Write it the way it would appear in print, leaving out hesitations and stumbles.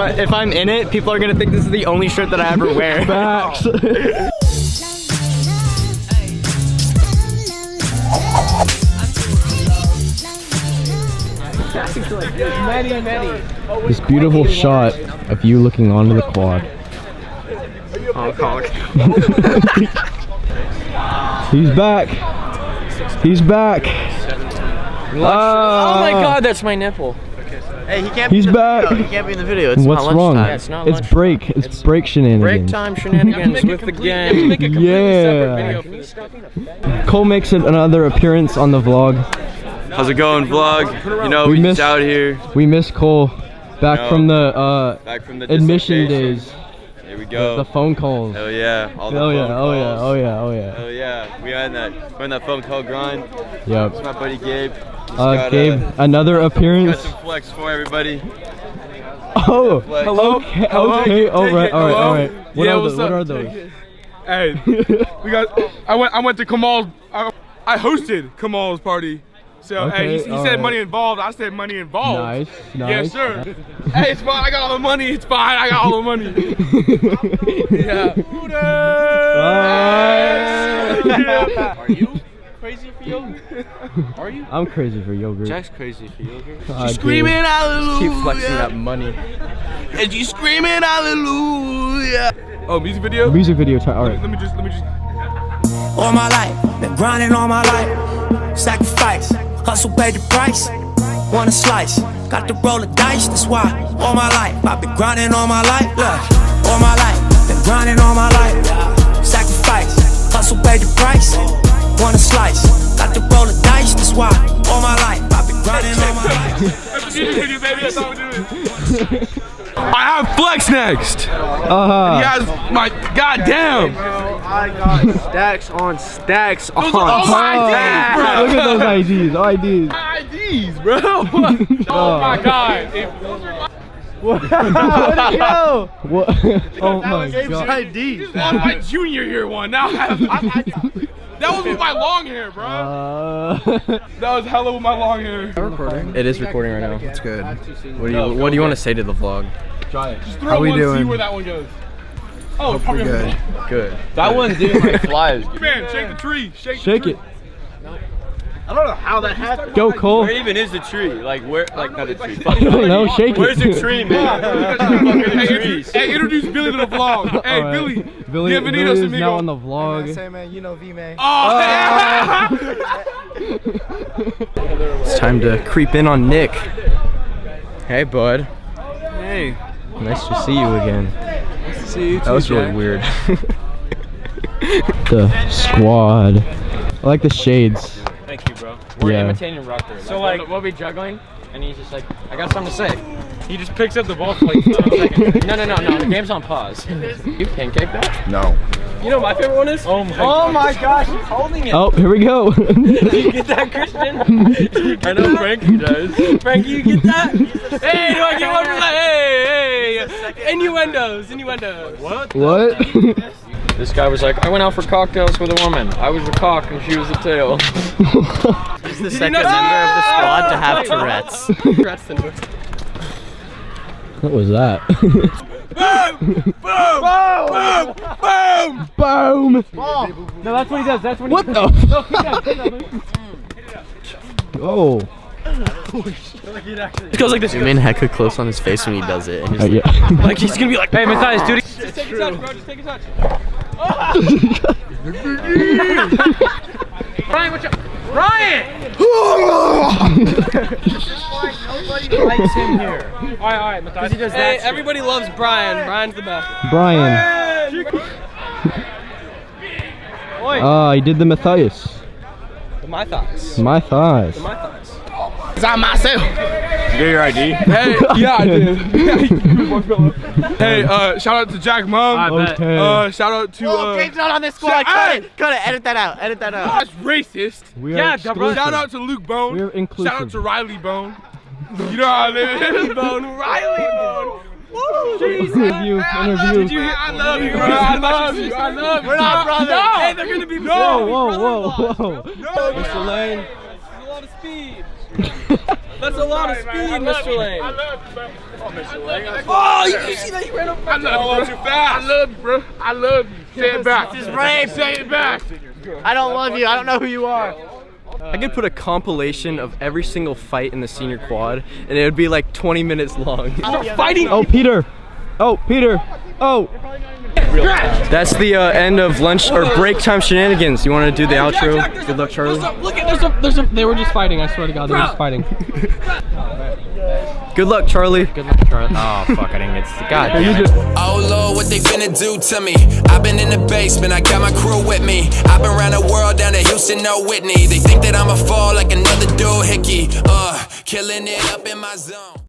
if I'm in it, people are gonna think this is the only shirt that I ever wear. Facts. This beautiful shot of you looking onto the quad. Honk, honk. He's back. He's back. Oh my god, that's my nipple. Hey, he can't. He's back. He can't be in the video. It's What's not wrong? lunchtime. Yeah, it's not It's lunchtime. break. It's break shenanigans. Break time shenanigans with the gang. Yeah. Cole makes another appearance on the vlog. How's it going, vlog? You know, We we missed- just out here. We miss Cole back No. from the Back from the admission dislocation. days. Here we go. The phone calls. Hell yeah. All the Oh yeah, phone oh yeah, calls. oh yeah, oh yeah. Hell yeah. We're in that phone call grind. Yep. It's my buddy Gabe. Just got, Gabe, another got appearance. some flex for everybody. Oh, Flex. okay, okay, alright, alright. What Yeah, are what's those? What up? are those? Hey, we got. I went to Kamal's. I hosted Kamal's party. So Okay, hey, he said alright. money involved. I said money involved. Nice, Yes, nice. sir. Hey, it's fine. I got all the money. It's fine. I got all the money. Yeah. Are you crazy for yogurt? Are you? I'm crazy for yogurt. Jack's crazy for yogurt. Screaming hallelujah. Keep flexing that money. And you screaming hallelujah. Oh, music video. Music video time. Alright. Let me just. All my life, been grinding all my life. Sacrifice, hustle paid the price. Want a slice, got to roll the dice. That's why all my life, I've been grinding all my life. Look, all my life, been grinding all my life. Sacrifice, hustle paid the price. Want a slice, got to roll the dice. That's why all my life, I've been grinding all my life. That's the music video, baby. That's how we do it. I have Flex next. Yes, my goddamn. I got stacks on stacks on Those are all my IDs, bro. Look at those IDs, IDs. IDs, bro. Oh my god. What? Oh my god. This was my junior year one. Now that was with my long hair, bro. That was hella with my long hair. It is recording right now. It's good. What do you want to say to the vlog? Just throw How we one, see doing? where that one goes. Oh, it's probably Good. Good. That one didn't like flies. Man, shake the tree. Shake Shake the it. tree. I don't know how that happened. Go Cole. Where even is the tree? Like where? Like not the tree. I don't know, shake it. Where's the tree, man? Hey, introduce Billy to the vlog. Hey, Alright. Billy. Billy Bienvenidos, is now amigo. on the vlog. Say, man, you know V-Man. Oh, It's time to creep in on Nick. Hey, bud. Hey. Nice to see you again. See you too, That was really Jack. weird. The squad. I like the shades. Thank you, bro. We're Yeah. imitating Rucker. So like, we'll be juggling, and he's just like, I got something to say. He just picks up the ball for like 10 seconds. No, the game's on pause. You pancake that? No. You know what my favorite one is? Oh my gosh, he's holding it. Oh, here we go. You get that, Christian? I know Frankie does. Frankie, you get that? Hey, do I get one for that? Hey. Innuendos. What? What? This guy was like, I went out for cocktails with a woman. I was the cock and she was the tail. He's the second member of the squad to have Tourette's. What was that? Boom! No, that's what he does. That's what What the? Oh. It goes like this. Zoom in hecka close on his face when he does it. And he's Yeah. Like he's gonna be like, hey, Matthias, dude. Just take a touch, bro. Just take a touch. Ryan, what's up? Ryan! Nobody likes him here. All right, Matthias. Hey, everybody loves Brian. Brian's the best. Brian. He did the Matthias. My thoughts. My thighs. My thoughts. It's on myself. You get your ID? Hey, yeah, I did. Hey, shout out to Jack Mom. Okay. Shout out to Gabe's not on this squad. Cut it. Edit that out. That's racist. We are Yeah, exclusive. Shout out to Luke Bone. We're inclusive. Shout out to Riley Bone. You know how I live. Bone, Riley Bone. Interview. I love you, bro. I love you. We're not brothers. No. Hey, they're gonna be Whoa, whoa, whoa, whoa. No. Mr. Lane. a lot of speed. That's a lot of speed, Mr. Lane. I love you, bro. Oh, Mr. Lane. Oh, you see that? You ran over. I love you, too fast. I love you, bro. I love you. Say it back. This is rape. Say it back. I don't love you. I don't know who you are. I could put a compilation of every single fight in the senior quad, and it would be like 20 minutes long. Start fighting. Oh, Peter. Oh, Peter. Oh. That's the end of lunch or break time shenanigans. You want to do the outro? Jack, Good luck, Charlie. Look at there's a. They were just fighting. I swear to God, they were just fighting. Good luck, Charlie. Good luck, Charlie. Oh, fuck. I didn't get to. God damn it. Oh Lord, what they finna do to me? I've been in the basement, I got my crew with me. I've been around the world, down to Houston, no Whitney. They think that I'ma fall like another dude, Hickey. Killing it up in my zone.